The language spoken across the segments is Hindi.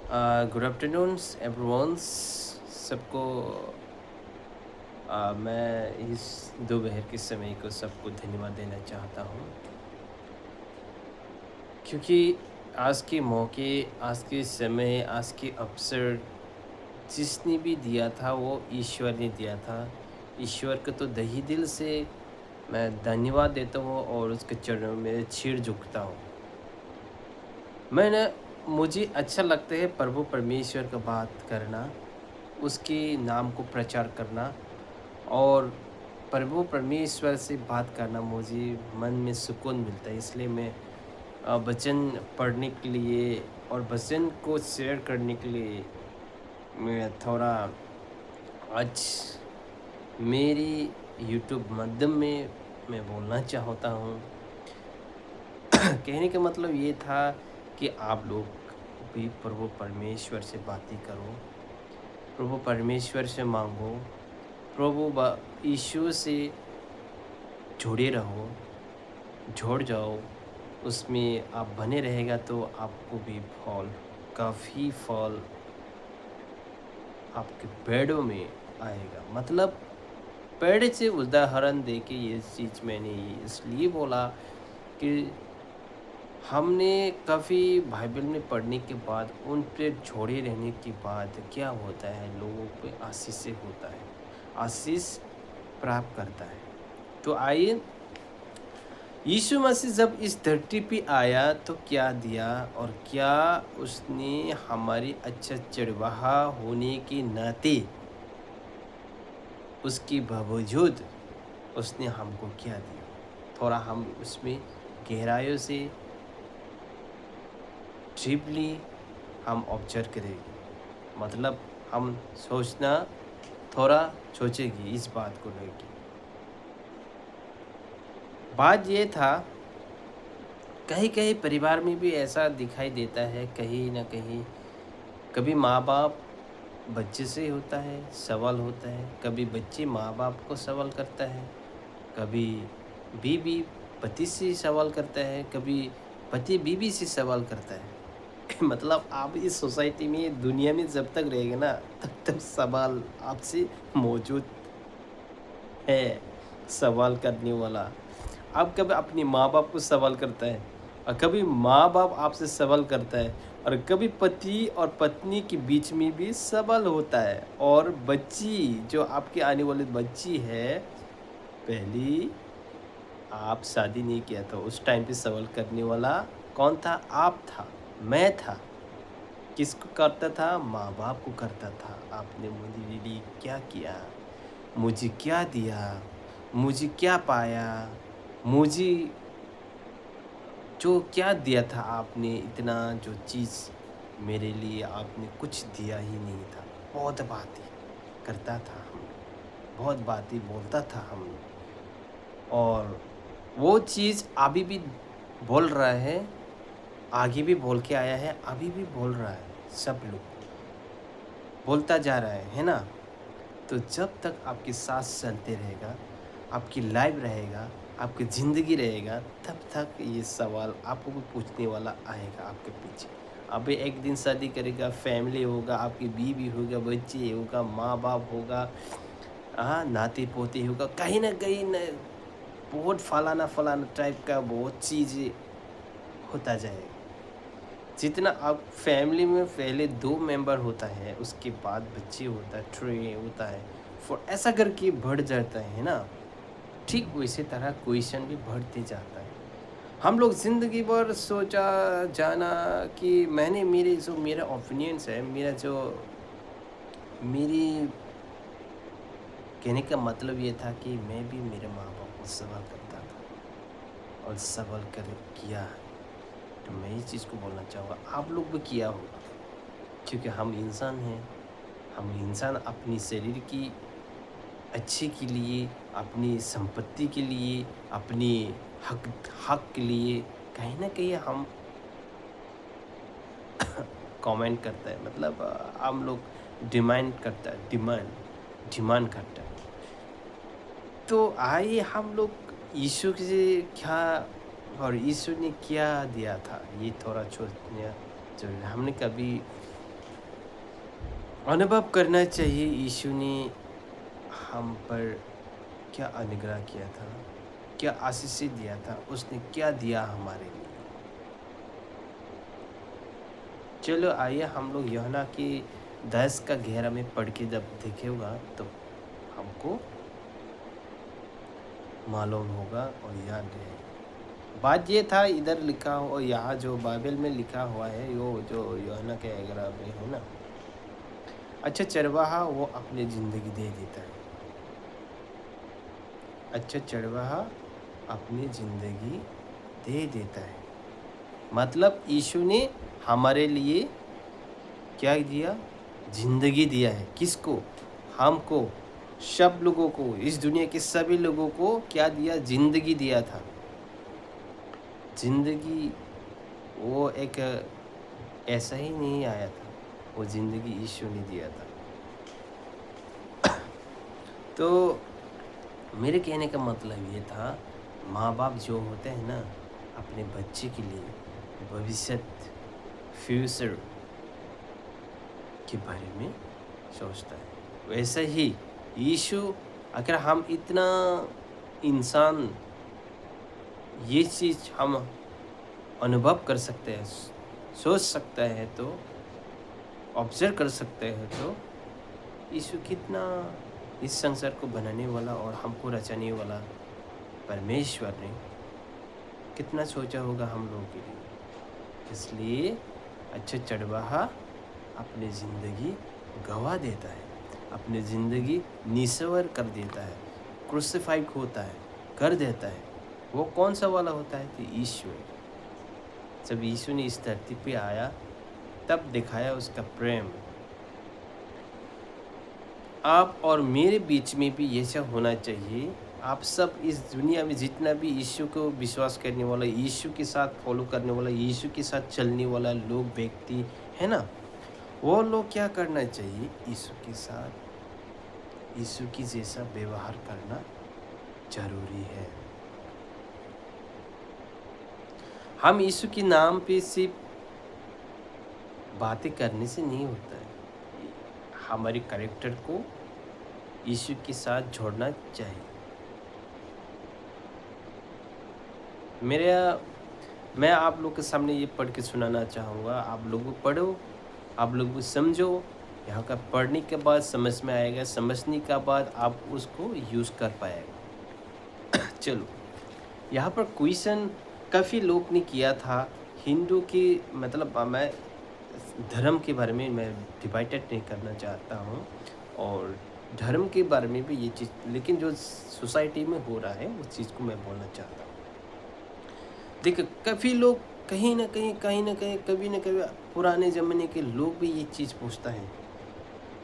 गुड आफ्टरनून एवरीवन सबको। मैं इस दोपहर के समय को सबको धन्यवाद देना चाहता हूँ क्योंकि आज के मौके, आज के समय, आज के अवसर जिसने भी दिया था वो ईश्वर ने दिया था। ईश्वर को तो दही दिल से मैं धन्यवाद देता हूँ और उसके चरणों में सिर झुकता हूँ। मैंने मुझे अच्छा लगता है प्रभु परमेश्वर का बात करना, उसके नाम को प्रचार करना और प्रभु परमेश्वर से बात करना मुझे मन में सुकून मिलता है। इसलिए मैं वचन पढ़ने के लिए और वचन को शेयर करने के लिए मैं थोड़ा आज मेरी यूट्यूब माध्यम में मैं बोलना चाहता हूँ। कहने का मतलब ये था कि आप लोग भी प्रभु परमेश्वर से बातें करो, प्रभु परमेश्वर से मांगो, यीशु से जुड़े रहो, जुड़ जाओ। उसमें आप बने रहेगा तो आपको भी फल, काफ़ी फल आपके पेड़ों में आएगा। मतलब पेड़ से उदाहरण दे के ये चीज़ मैंने इसलिए बोला कि हमने काफ़ी बाइबल में पढ़ने के बाद उन पे जोड़े रहने के बाद क्या होता है, लोगों पे आशीष से होता है, आशीष प्राप्त करता है। तो आइए, यीशु मसीह जब इस धरती पे आया तो क्या दिया और क्या उसने हमारी अच्छा चरवाहा होने के नाते उसके बावजूद उसने हमको क्या दिया, थोड़ा हम उसमें गहराइयों से डीपली हम ऑब्जर्व करेंगे। मतलब हम सोचना थोड़ा सोचेगी इस बात को लेके। बात ये था, कहीं कहीं परिवार में भी ऐसा दिखाई देता है, कहीं ना कहीं कभी माँ बाप बच्चे से होता है सवाल होता है, कभी बच्चे माँ बाप को सवाल करता है, कभी बीवी पति से सवाल करता है, कभी पति बीवी से सवाल करता है। मतलब आप इस सोसाइटी में, दुनिया में जब तक रहेंगे ना, तब तक सवाल आपसे मौजूद है, सवाल करने वाला। आप कभी अपने माँ बाप को सवाल करता है और कभी माँ बाप आपसे सवाल करता है और कभी पति और पत्नी के बीच में भी सवाल होता है। और बच्ची जो आपके आने वाली बच्ची है, पहली आप शादी नहीं किया था उस टाइम पे सवाल करने वाला कौन था? आप था, मैं था। किसको करता था? माँ बाप को करता था। आपने मेरे लिए क्या किया, मुझे क्या दिया, मुझे क्या पाया, मुझे जो क्या दिया था आपने, इतना जो चीज़ मेरे लिए आपने कुछ दिया ही नहीं था। बहुत बातें करता था हम, बहुत बातें बोलता था हम, और वो चीज़ अभी भी बोल रहा है, आगे भी बोल के आया है, अभी भी बोल रहा है, सब लोग बोलता जा रहा है ना? तो जब तक आपकी सांस चलते रहेगा, आपकी लाइफ रहेगा, आपकी ज़िंदगी रहेगा, तब तक ये सवाल आपको भी पूछने वाला आएगा आपके पीछे। अभी एक दिन शादी करेगा, फैमिली होगा, आपकी बीवी होगा, बच्चे होगा, माँ-बाप होगा, हाँ, नाती-पोती होगा, कहीं न कहीं न बहुत फलाना-फलाना टाइप का बहुत चीज़ें होता जाएगा। जितना आप फैमिली में पहले 2 मेंबर होता है, उसके बाद बच्चे होता है, 3 होता है, 4 ऐसा करके बढ़ जाता है ना? ठीक वैसे तरह क्वेश्चन भी बढ़ते जाता है। हम लोग ज़िंदगी भर सोचा जाना कि मैंने मेरे जो मेरा ओपिनियंस है, मेरा जो मेरी कहने का मतलब ये था कि मैं भी मेरे माँ-बाप को सवाल करता था और सवाल कर किया है। तो मैं इस चीज़ को बोलना चाहूँगा, आप लोग भी किया होगा, क्योंकि हम इंसान हैं। हम इंसान अपनी शरीर की अच्छे के लिए, अपनी संपत्ति के लिए, अपनी हक हक के लिए कहीं न कहीं हम कमेंट करता है। मतलब हम लोग डिमांड करता है, डिमांड डिमांड करता है। तो आइए हम लोग यीशु से क्या और यीशु ने क्या दिया था, ये थोड़ा सोचना ज़रूरी है। हमने कभी अनुभव करना चाहिए यीशु ने हम पर क्या अनुग्रह किया था, क्या आशीषें दिया था, उसने क्या दिया हमारे लिए। चलो आइए हम लोग यूहन्ना की 10 का 11 में पढ़ के जब देखेगा तो हमको मालूम होगा और याद रहेगा। बात ये था इधर लिखा हो और यहाँ जो बाइबल में लिखा हुआ है वो जो यूहन्ना के 11 में है ना, अच्छा चरवाहा वो अपनी ज़िंदगी दे देता है। अच्छा चरवाहा अपनी ज़िंदगी दे देता है। मतलब यीशु ने हमारे लिए क्या दिया? ज़िंदगी दिया है। किसको? हमको, सब लोगों को, इस दुनिया के सभी लोगों को क्या दिया? ज़िंदगी दिया था। ज़िंदगी वो एक ऐसा ही नहीं आया था, वो ज़िंदगी यीशु ने दिया था। तो मेरे कहने का मतलब ये था, माँ-बाप जो होते हैं ना, अपने बच्चे के लिए भविष्य, फ्यूचर के बारे में सोचता है। वैसे ही यीशु, अगर हम इतना इंसान ये चीज़ हम अनुभव कर सकते हैं, सोच सकता है तो, ऑब्ज़र्व कर सकते हैं तो, यीशु कितना इस संसार को बनाने वाला और हमको रचाने वाला परमेश्वर ने कितना सोचा होगा हम लोगों के लिए। इसलिए अच्छा चरवाहा अपनी ज़िंदगी गँवा देता है, अपनी ज़िंदगी निछावर कर देता है, क्रूसिफाइड होता है, कर देता है। वो कौन सा वाला होता है? तो यीशु। जब यीशु ने इस धरती पे आया तब दिखाया उसका प्रेम। आप और मेरे बीच में भी ऐसा होना चाहिए। आप सब इस दुनिया में जितना भी यीशु को विश्वास करने वाला, यीशु के साथ फॉलो करने वाला, यीशु के साथ चलने वाला लोग, व्यक्ति है ना, वो लोग क्या करना चाहिए? यीशु के साथ, यीशु की जैसा व्यवहार करना ज़रूरी है। हम यीशु के नाम पे सिर्फ बातें करने से नहीं होता है। हमारे कैरेक्टर को यीशु के साथ जोड़ना चाहिए। मेरा मैं आप लोग के सामने ये पढ़ के सुनाना चाहूँगा। आप लोग पढ़ो, आप लोग समझो। यहाँ का पढ़ने के बाद समझ में आएगा, समझने के बाद आप उसको यूज़ कर पाएगा। चलो, यहाँ पर क्वेश्चन काफ़ी लोग ने किया था। हिंदू की मतलब मैं धर्म के बारे में मैं डिवाइडेड नहीं करना चाहता हूँ, और धर्म के बारे में भी ये चीज़, लेकिन जो सोसाइटी में हो रहा है उस चीज़ को मैं बोलना चाहता हूँ। देखिए काफ़ी लोग कहीं न कहीं, कभी न कभी पुराने ज़माने के लोग भी ये चीज़ पूछता है।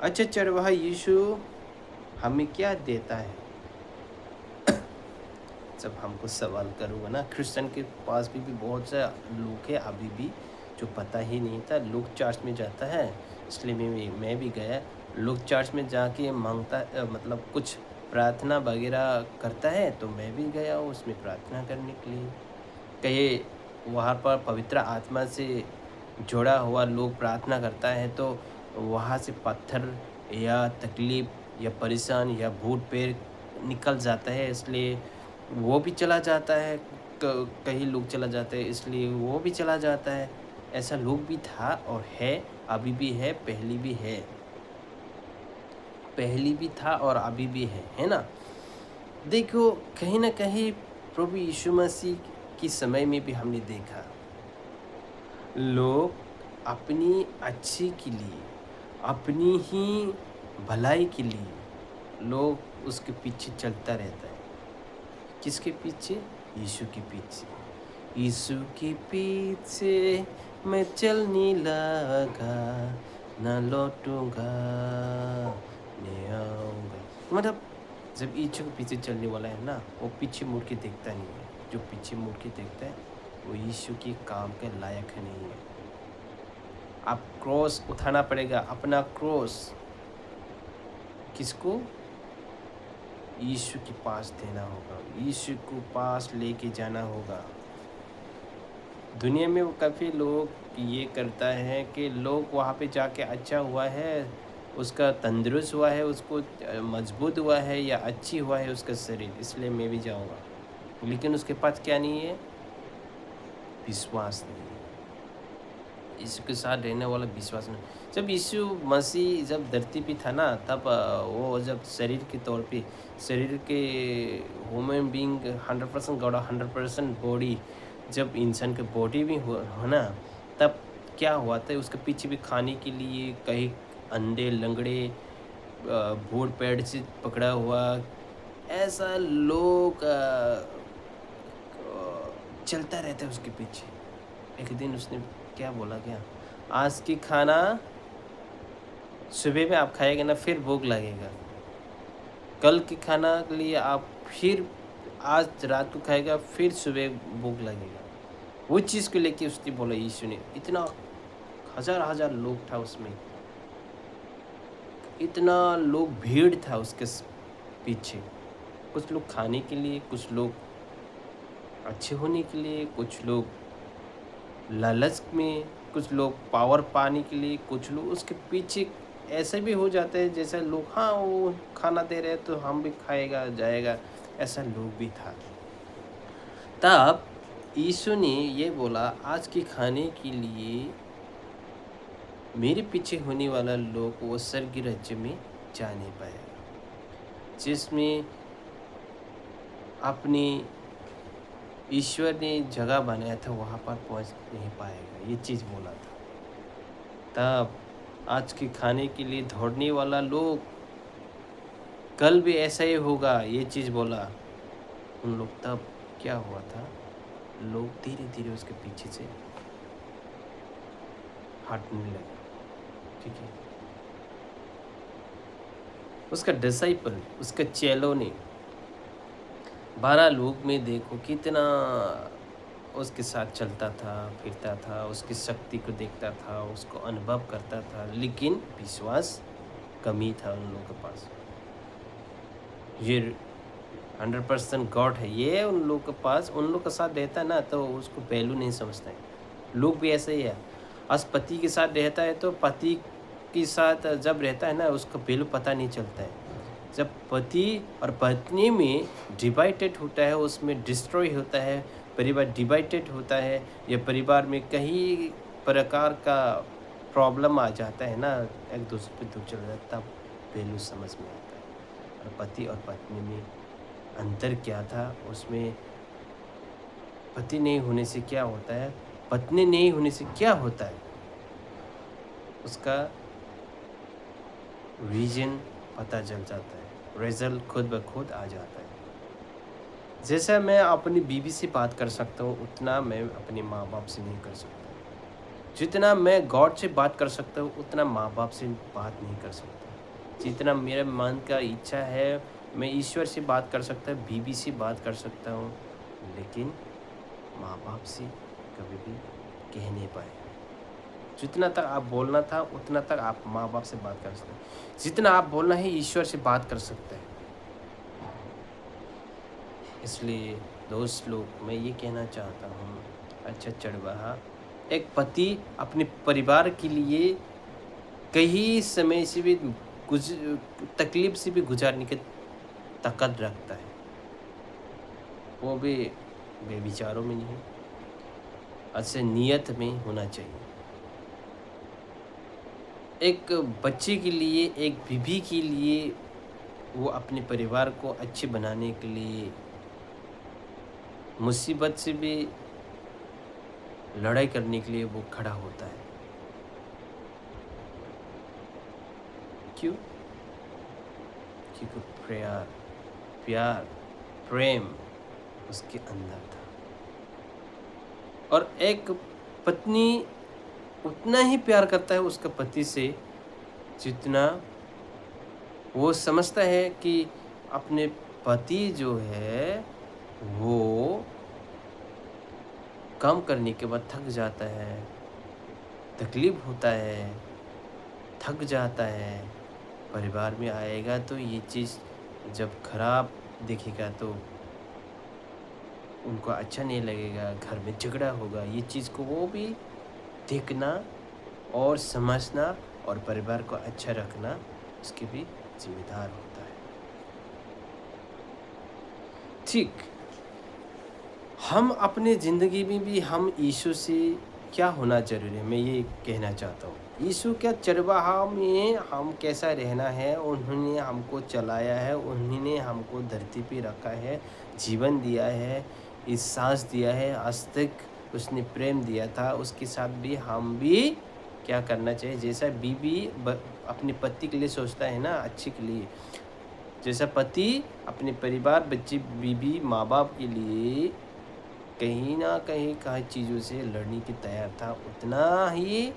अच्छा चरवाहा यीशु हमें क्या देता है? जब हमको सवाल करूँगा ना, क्रिश्चियन के पास भी बहुत से लोग हैं अभी भी जो पता ही नहीं था। लोग चर्च में जाता है, इसलिए मैं भी गया। लोग चर्च में जाके माँगता मतलब कुछ प्रार्थना वगैरह करता है, तो मैं भी गया उसमें प्रार्थना करने के लिए। कहीं वहाँ पर पवित्र आत्मा से जुड़ा हुआ लोग प्रार्थना करता है तो वहाँ से पत्थर या तकलीफ़ या परेशान या भूत-प्रेत निकल जाता है, इसलिए वो भी चला जाता है। कई लोग चला जाते हैं, इसलिए वो भी चला जाता है। ऐसा लोग भी था और है, अभी भी है, पहले भी है। पहले भी था और अभी भी है ना? देखो कहीं न कहीं प्रभु यीशु मसीह के समय में भी हमने देखा, लोग अपनी अच्छी के लिए, अपनी ही भलाई के लिए लोग उसके पीछे चलता रहता है। किसके पीछे? यीशु के पीछे। यीशु के पीछे मैं चलने लगा, ना लौटूँगा, नहीं आऊँगा। मतलब जब यीशु के पीछे चलने वाला है ना, वो पीछे मुड़ के देखता नहीं है। जो पीछे मुड़ के देखता है, वो यीशु के काम के लायक नहीं है। आप क्रॉस उठाना पड़ेगा, अपना क्रॉस किसको? यीशु के पास देना होगा, यीशु को पास लेके जाना होगा। दुनिया में वो काफ़ी लोग ये करता है कि लोग वहाँ पे जाके अच्छा हुआ है, उसका तंदुरुस्त हुआ है, उसको मजबूत हुआ है या अच्छी हुआ है उसका शरीर, इसलिए मैं भी जाऊँगा। लेकिन उसके पास क्या नहीं है? विश्वास नहीं है। यीशु के साथ रहने वाला विश्वास नहीं। जब यीशु मसीह जब धरती पे था ना, तब वो जब शरीर के तौर पे, शरीर के ह्यूमन बीइंग 100% गॉड 100% बॉडी, जब इंसान की बॉडी भी हो ना, तब क्या हुआ था उसके पीछे भी खाने के लिए कहीं अंधे लंगड़े भूत पैर से पकड़ा हुआ ऐसा लोग चलता रहता है उसके पीछे। एक दिन उसने क्या बोला क्या, आज की खाना सुबह में आप खाएंगे ना फिर भूख लगेगा, कल की खाना के लिए आप फिर आज रात को खाएगा फिर सुबह भूख लगेगा। वो चीज़ को लेके उसने बोला, यीशु ने इतना हजार हजार लोग था उसमें, इतना लोग भीड़ था उसके पीछे, कुछ लोग खाने के लिए, कुछ लोग अच्छे होने के लिए, कुछ लोग लालच में, कुछ लोग पावर पाने के लिए, कुछ लोग उसके पीछे ऐसे भी हो जाते हैं जैसे लोग हाँ वो खाना दे रहे हैं तो हम भी खाएगा जाएगा, ऐसा लोग भी था। तब यीशु ने ये बोला, आज के खाने के लिए मेरे पीछे होने वाला लोग वो स्वर्ग राज्य में जा नहीं पाएगा, जिसमें अपनी ईश्वर ने जगह बनाया था वहाँ पर पहुँच नहीं पाएगा, ये चीज़ बोला था। तब आज के खाने के लिए दौड़ने वाला लोग कल भी ऐसा ही होगा, ये चीज़ बोला उन लोग। तब क्या हुआ था, लोग धीरे धीरे उसके पीछे से हटने लगे। ठीक है, उसका डिसाइपल, उसके चेलों ने 12 लोग में देखो कितना उसके साथ चलता था, फिरता था, उसकी शक्ति को देखता था, उसको अनुभव करता था, लेकिन विश्वास कमी था उन लोगों के पास। ये 100% गॉड है, ये उन लोग के पास, उन लोग के साथ रहता है ना तो उसको वैल्यू नहीं समझता है। लोग भी ऐसे ही है, आज पति के साथ रहता है तो पति के साथ जब रहता है ना उसका वैल्यू पता नहीं चलता है। जब पति और पत्नी में डिवाइडेड होता है, उसमें डिस्ट्रॉय होता है, परिवार डिवाइडेड होता है, या परिवार में कहीं प्रकार का प्रॉब्लम आ जाता है ना, एक दूसरे पे दुख चल जाता है, तब वैल्यू समझ में आता है। और पति और पत्नी में अंतर क्या था, उसमें पति नहीं होने से क्या होता है, पत्नी नहीं होने से क्या होता है, उसका रीजन पता चल जाता है, रिजल्ट खुद ब खुद आ जाता है। जैसा मैं अपनी बीवी से बात कर सकता हूँ उतना मैं अपने माँ बाप से नहीं कर सकता। जितना मैं गॉड से बात कर सकता हूँ उतना माँ बाप से बात नहीं कर सकता। जितना मेरे मन का इच्छा है मैं ईश्वर से बात कर सकता हूँ, बीवी से बात कर सकता हूँ, लेकिन माँ बाप से कभी भी कह नहीं पाए। जितना तक आप बोलना था उतना तक आप माँ बाप से बात कर सकते हैं, जितना आप बोलना है ईश्वर से बात कर सकते हैं। इसलिए दोस्त लोग मैं ये कहना चाहता हूँ, अच्छा चढ़वाहा, एक पति अपने परिवार के लिए कई समय से भी गुज तकलीफ से भी गुजारने की ताकत रखता है, वो भी बेविचारों में नहीं, अच्छे नियत में होना चाहिए। एक बच्चे के लिए, एक बीवी के लिए, वो अपने परिवार को अच्छे बनाने के लिए मुसीबत से भी लड़ाई करने के लिए वो खड़ा होता है। क्यों? क्योंकि प्यार प्यार प्रेम उसके अंदर था। और एक पत्नी उतना ही प्यार करता है उसका पति से जितना वो समझता है कि अपने पति जो है वो काम करने के बाद थक जाता है, तकलीफ होता है, थक जाता है, परिवार में आएगा तो ये चीज़ जब खराब दिखेगा तो उनको अच्छा नहीं लगेगा, घर में झगड़ा होगा, ये चीज़ को वो भी देखना और समझना और परिवार को अच्छा रखना उसके भी जिम्मेदार होता है। ठीक, हम अपने ज़िंदगी में भी हम यीशु से क्या होना ज़रूरी है, मैं ये कहना चाहता हूँ। यीशु क्या चरवाहा में हम कैसा रहना है, उन्होंने हमको चलाया है, उन्होंने हमको धरती पे रखा है, जीवन दिया है, इस साँस दिया है, आज तक उसने प्रेम दिया था, उसके साथ भी हम भी क्या करना चाहिए? जैसा बीवी अपने पति के लिए सोचता है ना, अच्छे के लिए, जैसा पति अपने परिवार, बच्चे, बीवी, माँ-बाप के लिए कहीं न कहीं कई चीज़ों से लड़ने की तैयार था, उतना ही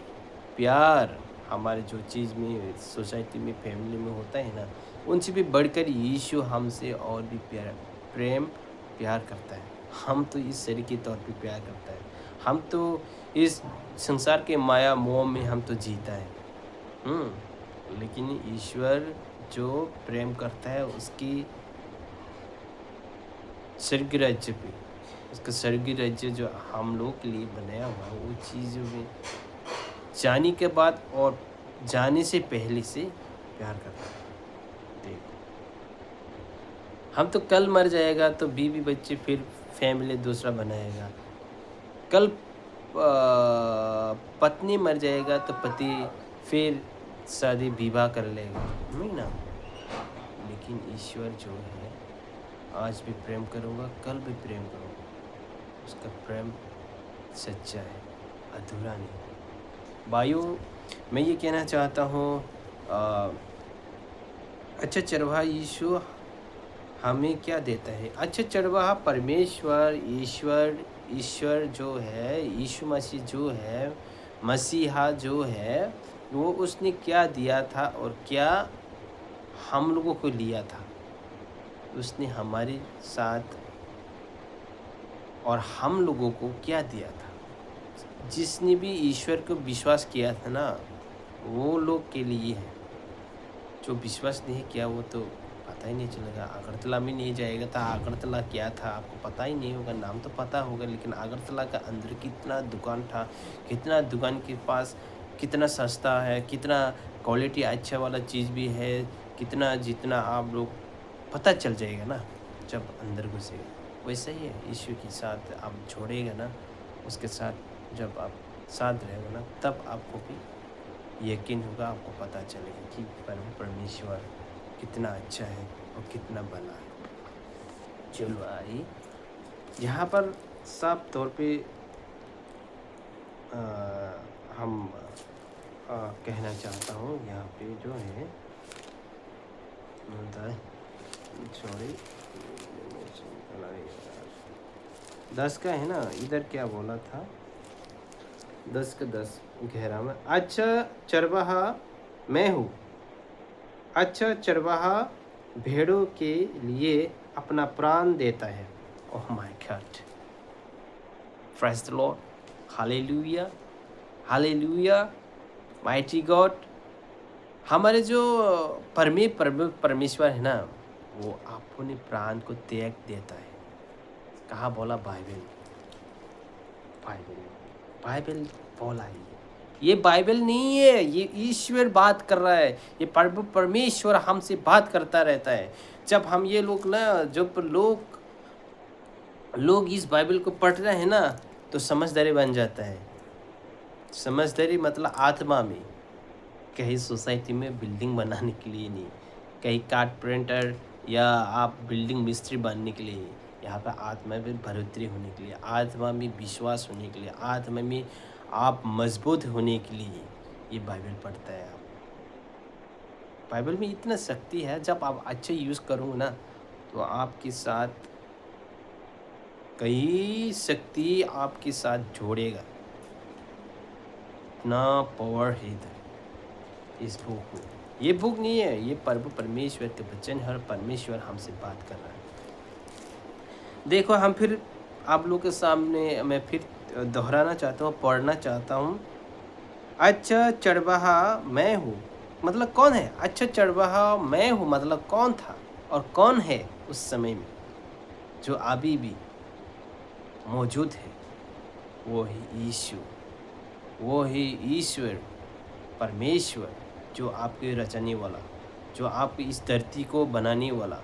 प्यार हमारे जो चीज़ में सोसाइटी में, फैमिली में होता है ना, उनसे भी बढ़कर यीशु हमसे और भी प्यार करता है। हम तो इस शरीर के तौर पे प्यार करता है। हम तो इस संसार के माया मोह में हम तो जीता है। लेकिन ईश्वर जो प्रेम करता है उसकी स्वर्गीय राज्य पे, उसका स्वर्गीय राज्य जो हम लोग के लिए बनाया हुआ है, वो चीज़ों में जाने के बाद और जाने से पहले से प्यार करता है। देखो, हम तो कल मर जाएगा तो बीवी बच्चे फिर फैमिली दूसरा बनाएगा। कल पत्नी मर जाएगा तो पति फिर शादी विवाह कर लेगा, नहीं ना? लेकिन ईश्वर जो है, आज भी प्रेम करूँगा, कल भी प्रेम करूँगा। उसका प्रेम सच्चा है, अधूरा नहीं। भाइयों, मैं ये कहना चाहता हूँ, अच्छा चरवाहा यीशु हमें क्या देता है? अच्छा चरवाहा परमेश्वर, ईश्वर जो है, यीशु मसीह जो है, मसीहा जो है, वो उसने क्या दिया था और क्या हम लोगों को लिया था? उसने हमारे साथ और हम लोगों को क्या दिया था? जिसने भी ईश्वर को विश्वास किया था ना, वो लोग के लिए है। जो विश्वास नहीं किया वो तो पता ही नहीं चलेगा। अगरतला में नहीं जाएगा था, अगरतला क्या था आपको पता ही नहीं होगा, नाम तो पता होगा लेकिन अगरतला का अंदर कितना दुकान था, कितना दुकान के पास कितना सस्ता है, कितना क्वालिटी अच्छा वाला चीज़ भी है, कितना जितना आप लोग पता चल जाएगा ना जब अंदर घुसेगा। वैसा ही है, यीशु के साथ आप जोड़ेगा ना, उसके साथ जब आप साथ रहेगा ना, तब आपको भी यकीन होगा, आपको पता चलेगा कि परमेश्वर कितना अच्छा है और कितना भला है। चलो आई यहाँ पर साफ तौर पे हम कहना चाहता हूँ, यहाँ पे जो है सॉरी 10 का है ना, इधर क्या बोला था, 10 का 10 गहरा में। अच्छा चरवाहा मैं हूँ, अच्छा चरवाहा भेड़ों के लिए अपना प्राण देता है। Oh my God, praise the Lord, hallelujah, hallelujah, mighty God. हमारे जो परमेश्वर है ना, वो अपने प्राण को त्याग देता है। कहाँ बोला? बाइबल, बाइबल, बाइबल बोला है। ये बाइबल नहीं है, ये ईश्वर बात कर रहा है। ये परमेश्वर हमसे बात करता रहता है। जब हम ये लोग ना, जब लोग इस बाइबल को पढ़ रहे हैं ना, तो समझदारी बन जाता है। समझदारी मतलब आत्मा में, कहीं सोसाइटी में बिल्डिंग बनाने के लिए नहीं, कहीं कारपेंटर या आप बिल्डिंग मिस्त्री बनने के लिए, यहाँ पर आत्मा में बढ़ोतरी होने के लिए, आत्मा में विश्वास होने के लिए, आत्मा में आप मजबूत होने के लिए ये बाइबल पढ़ता है। आप बाइबल में इतना शक्ति है, जब आप अच्छे यूज़ करोगे ना, तो आपके साथ कई शक्ति आपके साथ जोड़ेगा। इतना पावर है इधर इस बुक में। ये बुक नहीं है, ये परमेश्वर के वचन है और परमेश्वर हमसे बात कर रहा है। देखो, हम फिर आप लोग के सामने मैं फिर दोहराना चाहता हूँ, पढ़ना चाहता हूँ। अच्छा चरवाहा मैं हूँ, मतलब कौन है? अच्छा चरवाहा मैं हूँ मतलब कौन था और कौन है उस समय में, जो अभी भी मौजूद है? वो ही यीशु, वो ही ईश्वर, परमेश्वर, जो आपके रचने वाला, जो आप इस धरती को बनाने वाला,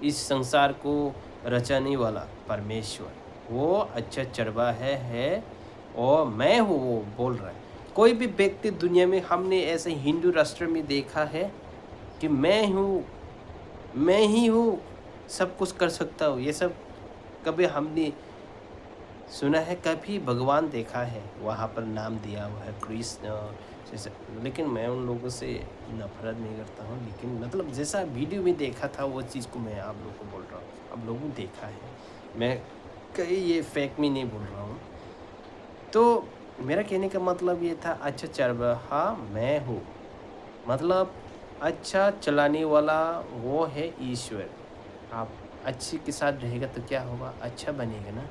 इस संसार को रचने वाला परमेश्वर, वो अच्छा चरवाहा है और मैं हूँ वो बोल रहा है। कोई भी व्यक्ति दुनिया में हमने ऐसे हिंदू राष्ट्र में देखा है कि मैं हूँ, मैं ही हूँ, सब कुछ कर सकता हूँ, ये सब कभी हमने सुना है? कभी भगवान देखा है वहाँ पर नाम दिया हुआ है कृष्ण जैसे। लेकिन मैं उन लोगों से नफरत नहीं करता हूँ, लेकिन मतलब जैसा वीडियो में देखा था वो चीज़ को मैं आप लोगों को बोल रहा हूँ, आप लोगों ने देखा है, मैं कहीं ये फेक में नहीं बोल रहा हूँ। तो मेरा कहने का मतलब ये था, अच्छा चरवाहा मैं हूँ, मतलब अच्छा चलाने वाला वो है ईश्वर। आप अच्छे के साथ रहेगा तो क्या होगा, अच्छा बनेगा ना।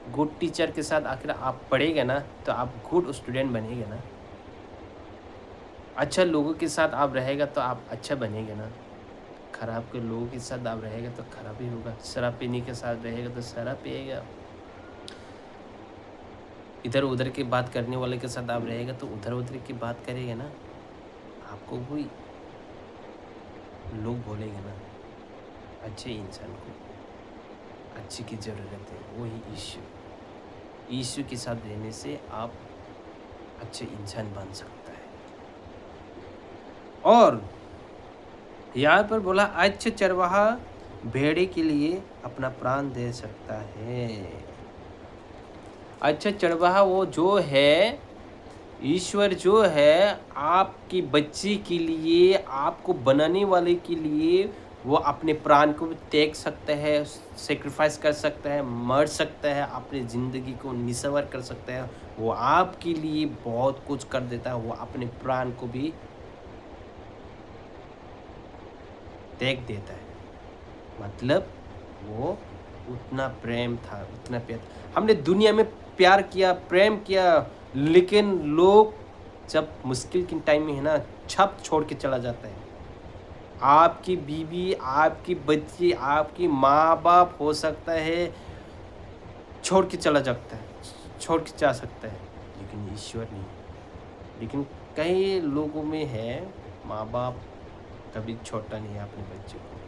गुड टीचर के साथ आखिर आप पढ़ेंगे ना तो आप गुड स्टूडेंट बनेंगे ना। अच्छा लोगों के साथ आप रहेगा तो आप अच्छा बनेंगे ना। खराब के लोगों के साथ आप रहेगा तो खराब ही होगा। शराब पीने के साथ रहेगा तो शराब पिएगा। इधर उधर की बात करने वाले के साथ आप रहेगा तो उधर उधर की बात करेगा ना। आपको कोई लोग बोलेंगे ना, अच्छे इंसान को अच्छे की ज़रूरत है, वही ईश्वर। ईश्वर के साथ रहने से आप अच्छे इंसान बन सकता है। और यहाँ पर बोला, अच्छा चरवाहा भेड़े के लिए अपना प्राण दे सकता है। अच्छा चरवाहा वो जो है, ईश्वर जो है आपकी बच्ची के लिए, आपको बनाने वाले के लिए, वो अपने प्राण को भी त्याग सकता है, सेक्रीफाइस कर सकता है, मर सकता है, अपनी ज़िंदगी को निछावर कर सकता है। वो आपके लिए बहुत कुछ कर देता है, वो अपने प्राण को भी त्याग देता है। मतलब वो उतना प्रेम था, उतना प्यार। हमने दुनिया में प्यार किया, प्रेम किया, लेकिन लोग जब मुश्किल के टाइम में है ना, छप छोड़ के चला जाता है। आपकी बीवी, आपकी बच्ची, आपकी माँ-बाप हो सकता है छोड़ के चला जाता है, छोड़ के जा सकता है, लेकिन ईश्वर नहीं। लेकिन कई लोगों में है, माँ-बाप कभी छोड़ता नहीं है अपने बच्चे को।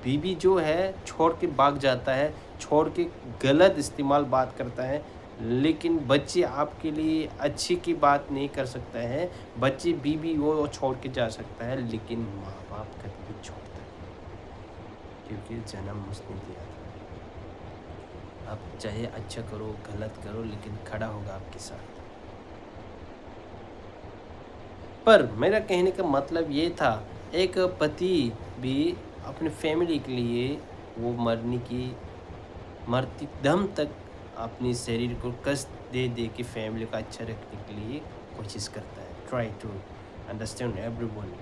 बीवी जो है छोड़ के भाग जाता है, छोड़ के गलत इस्तेमाल बात करता है, लेकिन बच्चे आपके लिए अच्छी की बात नहीं कर सकता है। बच्चे बीवी वो छोड़ के जा सकता है, लेकिन माँ-बाप कभी नहीं छोड़ता है, क्योंकि जन्म उसने दिया था। आप चाहे अच्छा करो, गलत करो, लेकिन खड़ा होगा आपके साथ। पर मेरा कहने का मतलब ये था, एक पति भी अपनी फैमिली के लिए वो मरती दम तक अपने शरीर को कष्ट दे दे के फैमिली को अच्छा रखने के लिए कोशिश करता है। Try to understand everyone.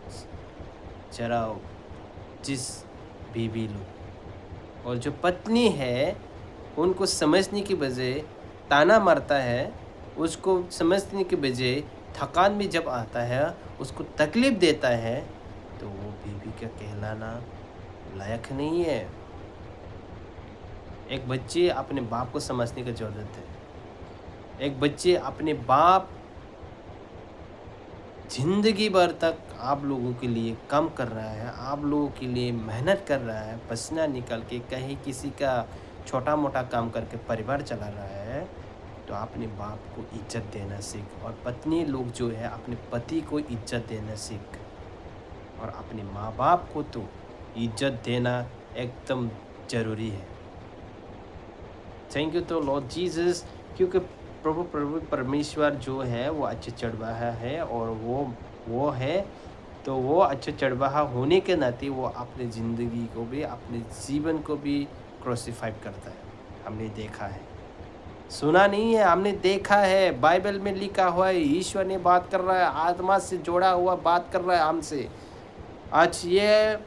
जरा जिस बीवी लोग और जो पत्नी है, उनको समझने की बजाय ताना मारता है, उसको समझने के बजाय थकान में जब आता है, उसको तकलीफ़ देता है, तो वो बीवी का कहलाना लायक नहीं है। एक बच्चे अपने बाप को समझने की ज़रूरत है। एक बच्चे अपने बाप ज़िंदगी भर तक आप लोगों के लिए काम कर रहा है, आप लोगों के लिए मेहनत कर रहा है, पसीना निकाल के कहीं किसी का छोटा-मोटा काम करके परिवार चला रहा है, तो अपने बाप को इज़्ज़त देना सीख। और पत्नी लोग जो है अपने पति को इज़्ज़त देना सीख। और अपने माँ-बाप को तो इज़्ज़त देना एकदम ज़रूरी है। थैंक यू तो लॉर्ड जीसस, क्योंकि प्रभु प्रभु परमेश्वर जो है वो अच्छे चरवाहा है, और वो है, तो वो अच्छे चरवाहा होने के नाते वो अपनी ज़िंदगी को भी, अपने जीवन को भी क्रूसिफाइड करता है। हमने देखा है, सुना नहीं है, हमने देखा है। बाइबल में लिखा हुआ है, ईश्वर ने बात कर रहा है, आत्मा से जोड़ा हुआ बात कर रहा है हमसे। आज ये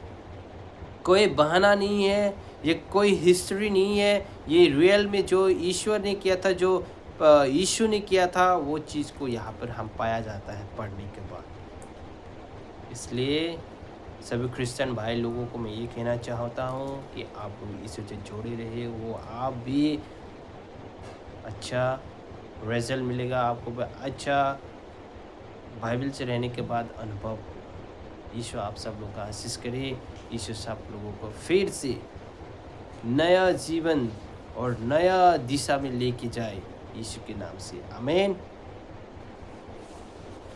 कोई बहाना नहीं है, ये कोई हिस्ट्री नहीं है, ये रियल में जो ईश्वर ने किया था, जो यीशु ने किया था, वो चीज़ को यहाँ पर हम पाया जाता है पढ़ने के बाद। इसलिए सभी क्रिश्चियन भाई लोगों को मैं ये कहना चाहता हूँ कि आप यीशु से जोड़े रहिए, वो आप भी अच्छा रिजल्ट मिलेगा, आपको भी अच्छा बाइबल से रहने के बाद अनुभव होगा। यीशु आप सब लोग का आशीष करे। यीशु सब लोगों को फिर से नया जीवन और नया दिशा में लेके जाए, यीशु के नाम से आमीन।